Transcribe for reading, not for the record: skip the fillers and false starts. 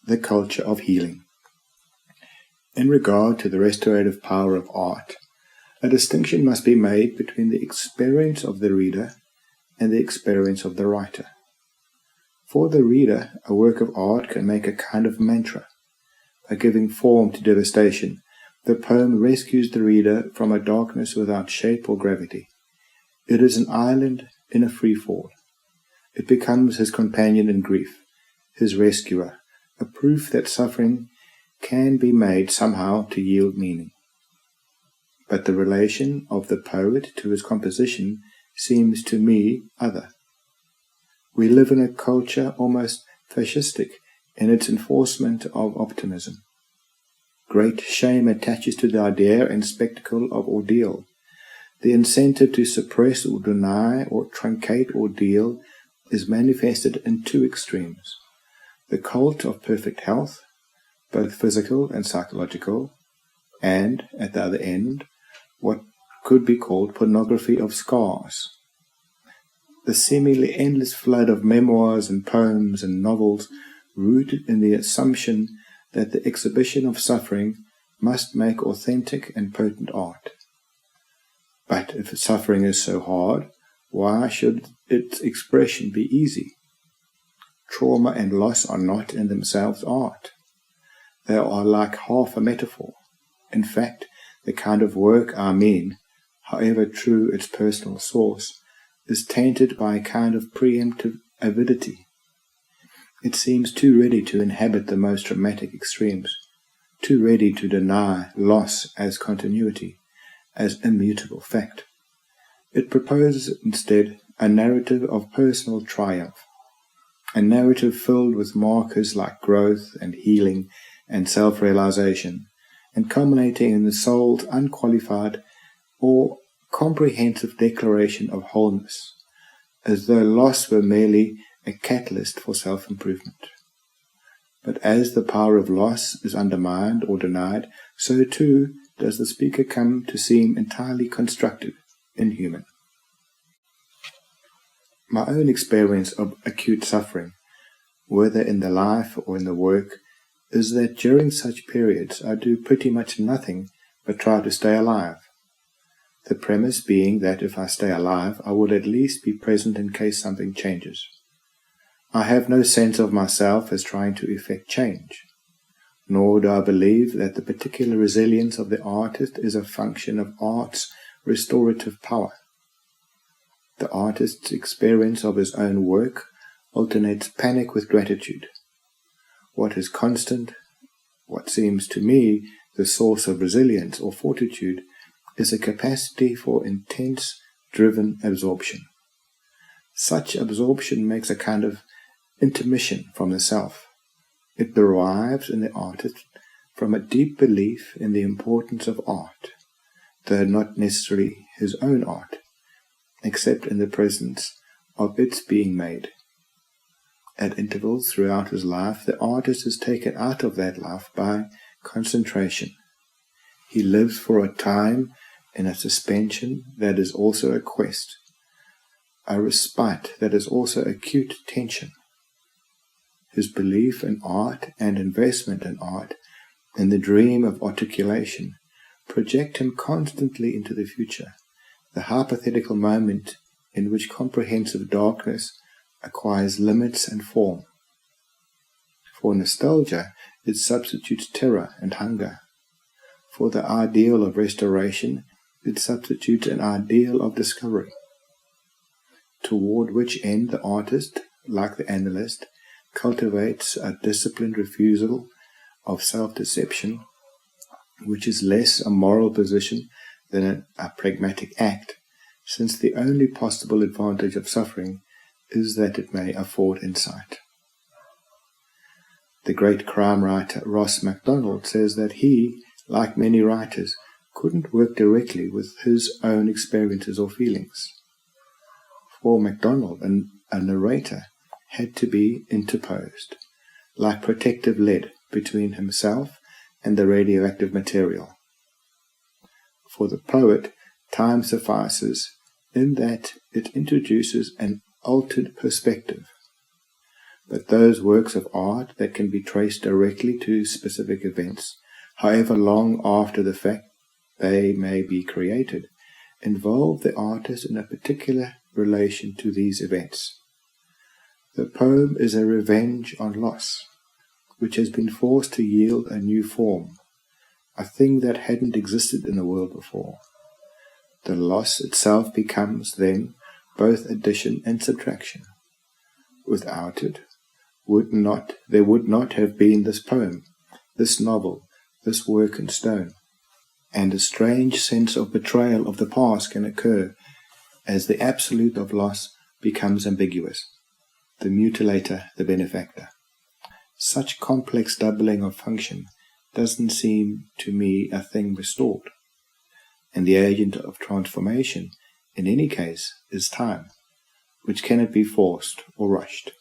the culture of healing. In regard to the restorative power of art, a distinction must be made between the experience of the reader and the experience of the writer. For the reader, a work of art can make a kind of mantra. By giving form to devastation, the poem rescues the reader from a darkness without shape or gravity. It is an island in a free fall. It becomes his companion in grief, his rescuer, a proof that suffering can be made somehow to yield meaning. But the relation of the poet to his composition seems to me other. We live in a culture almost fascistic in its enforcement of optimism. Great shame attaches to the idea and spectacle of ordeal. The incentive to suppress or deny or truncate ordeal is manifested in two extremes. The cult of perfect health, both physical and psychological, and, at the other end, what could be called pornography of scars. The seemingly endless flood of memoirs and poems and novels rooted in the assumption that the exhibition of suffering must make authentic and potent art. But if suffering is so hard, why should its expression be easy? Trauma and loss are not in themselves art. They are like half a metaphor. In fact, the kind of work I mean, however true its personal source, is tainted by a kind of preemptive avidity. It seems too ready to inhabit the most dramatic extremes, too ready to deny loss as continuity, as immutable fact. It proposes instead a narrative of personal triumph, a narrative filled with markers like growth and healing and self-realization, and culminating in the soul's unqualified or comprehensive declaration of wholeness, as though loss were merely a catalyst for self-improvement. But as the power of loss is undermined or denied, so too does the speaker come to seem entirely constructive, inhuman. My own experience of acute suffering, whether in the life or in the work, is that during such periods I do pretty much nothing but try to stay alive. The premise being that if I stay alive, I will at least be present in case something changes. I have no sense of myself as trying to effect change, nor do I believe that the particular resilience of the artist is a function of art's restorative power. The artist's experience of his own work alternates panic with gratitude. What is constant, what seems to me the source of resilience or fortitude, is a capacity for intense, driven absorption. Such absorption makes a kind of intermission from the self. It derives in the artist from a deep belief in the importance of art, though not necessarily his own art, except in the presence of its being made. At intervals throughout his life, the artist is taken out of that life by concentration. He lives for a time in a suspension that is also a quest, a respite that is also acute tension. His belief in art and investment in art, in the dream of articulation, project him constantly into the future, the hypothetical moment in which comprehensive darkness acquires limits and form. For nostalgia, it substitutes terror and hunger. For the ideal of restoration, it substitutes an ideal of discovery, toward which end the artist, like the analyst, cultivates a disciplined refusal of self-deception, which is less a moral position than a pragmatic act, since the only possible advantage of suffering is that it may afford insight. The great crime writer Ross MacDonald says that he, like many writers, couldn't work directly with his own experiences or feelings. For MacDonald, a narrator had to be interposed, like protective lead between himself and the radioactive material. For the poet, time suffices in that it introduces an altered perspective. but those works of art that can be traced directly to specific events, however long after the fact they may be created, involve the artist in a particular relation to these events. The poem is a revenge on loss, which has been forced to yield a new form, a thing that hadn't existed in the world before. The loss itself becomes, then, both addition and subtraction. Without it, there would not have been this poem, this novel, this work in stone. And a strange sense of betrayal of the past can occur as the absolute of loss becomes ambiguous, the mutilator the benefactor. Such complex doubling of function doesn't seem to me a thing restored, and the agent of transformation, in any case, is time, which cannot be forced or rushed.